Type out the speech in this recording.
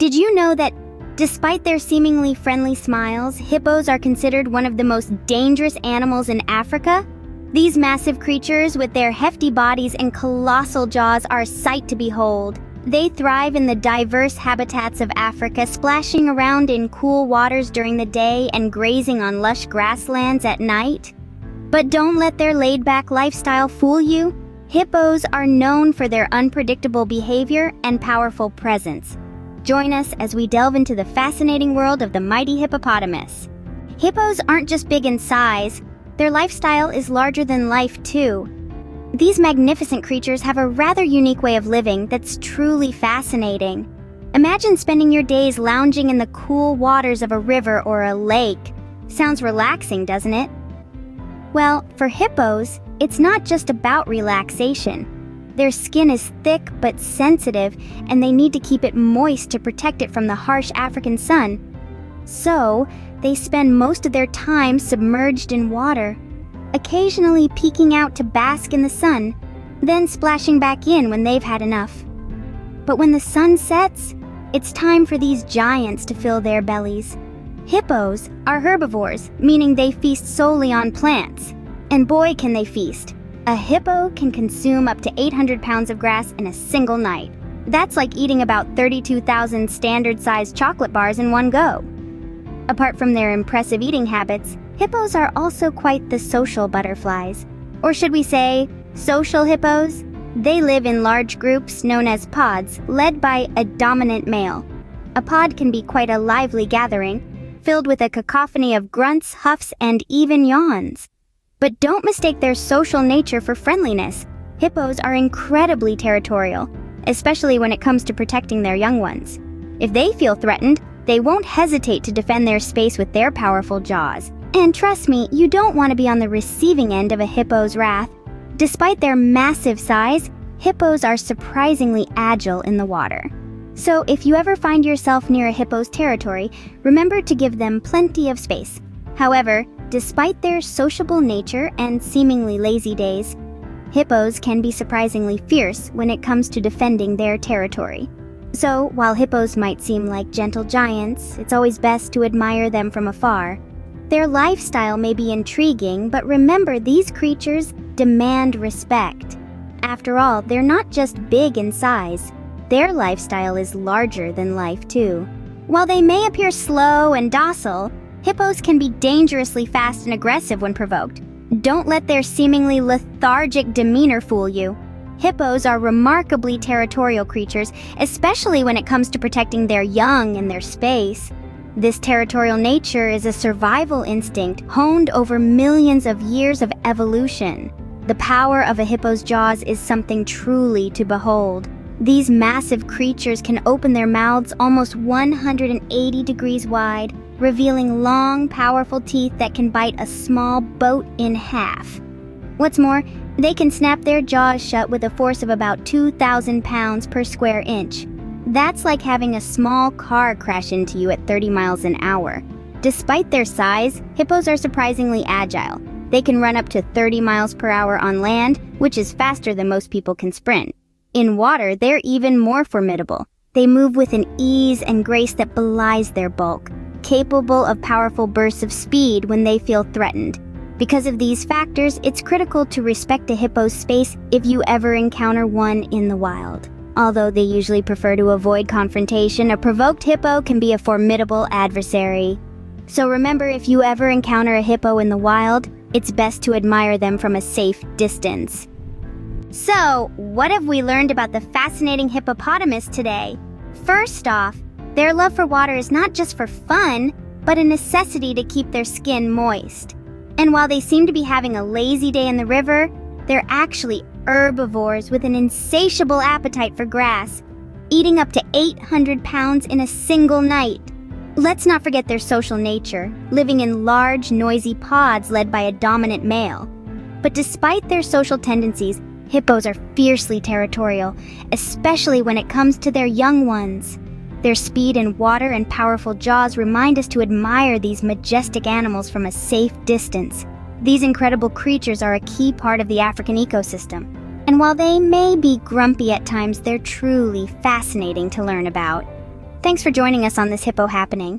Did you know that despite their seemingly friendly smiles, hippos are considered one of the most dangerous animals in Africa? These massive creatures with their hefty bodies and colossal jaws are a sight to behold. They thrive in the diverse habitats of Africa, splashing around in cool waters during the day and grazing on lush grasslands at night. But don't let their laid-back lifestyle fool you. Hippos are known for their unpredictable behavior and powerful presence. Join us as we delve into the fascinating world of the mighty hippopotamus. Hippos aren't just big in size, their lifestyle is larger than life too. These magnificent creatures have a rather unique way of living that's truly fascinating. Imagine spending your days lounging in the cool waters of a river or a lake. Sounds relaxing, doesn't it? Well, for hippos, it's not just about relaxation. Their skin is thick but sensitive, and they need to keep it moist to protect it from the harsh African sun. So, they spend most of their time submerged in water, occasionally peeking out to bask in the sun, then splashing back in when they've had enough. But when the sun sets, it's time for these giants to fill their bellies. Hippos are herbivores, meaning they feast solely on plants. And boy, can they feast. A hippo can consume up to 800 pounds of grass in a single night. That's like eating about 32,000 standard-sized chocolate bars in one go. Apart from their impressive eating habits, hippos are also quite the social butterflies. Or should we say, social hippos? They live in large groups known as pods, led by a dominant male. A pod can be quite a lively gathering, filled with a cacophony of grunts, huffs, and even yawns. But don't mistake their social nature for friendliness. Hippos are incredibly territorial, especially when it comes to protecting their young ones. If they feel threatened, they won't hesitate to defend their space with their powerful jaws. And trust me, you don't want to be on the receiving end of a hippo's wrath. Despite their massive size, hippos are surprisingly agile in the water. So if you ever find yourself near a hippo's territory, remember to give them plenty of space. However, despite their sociable nature and seemingly lazy days, hippos can be surprisingly fierce when it comes to defending their territory. So, while hippos might seem like gentle giants, it's always best to admire them from afar. Their lifestyle may be intriguing, but remember, these creatures demand respect. After all, they're not just big in size. Their lifestyle is larger than life, too. While they may appear slow and docile, hippos can be dangerously fast and aggressive when provoked. Don't let their seemingly lethargic demeanor fool you. Hippos are remarkably territorial creatures, especially when it comes to protecting their young and their space. This territorial nature is a survival instinct honed over millions of years of evolution. The power of a hippo's jaws is something truly to behold. These massive creatures can open their mouths almost 180 degrees wide, revealing long, powerful teeth that can bite a small boat in half. What's more, they can snap their jaws shut with a force of about 2,000 pounds per square inch. That's like having a small car crash into you at 30 miles an hour. Despite their size, hippos are surprisingly agile. They can run up to 30 miles per hour on land, which is faster than most people can sprint. In water, they're even more formidable. They move with an ease and grace that belies their bulk, capable of powerful bursts of speed when they feel threatened. Because of these factors, it's critical to respect a hippo's space if you ever encounter one in the wild. Although they usually prefer to avoid confrontation, a provoked hippo can be a formidable adversary. So remember, if you ever encounter a hippo in the wild, it's best to admire them from a safe distance. So, what have we learned about the fascinating hippopotamus today? First off, their love for water is not just for fun, but a necessity to keep their skin moist. And while they seem to be having a lazy day in the river, they're actually herbivores with an insatiable appetite for grass, eating up to 800 pounds in a single night. Let's not forget their social nature, living in large, noisy pods led by a dominant male. But despite their social tendencies, hippos are fiercely territorial, especially when it comes to their young ones. Their speed in water and powerful jaws remind us to admire these majestic animals from a safe distance. These incredible creatures are a key part of the African ecosystem. And while they may be grumpy at times, they're truly fascinating to learn about. Thanks for joining us on this hippo happening.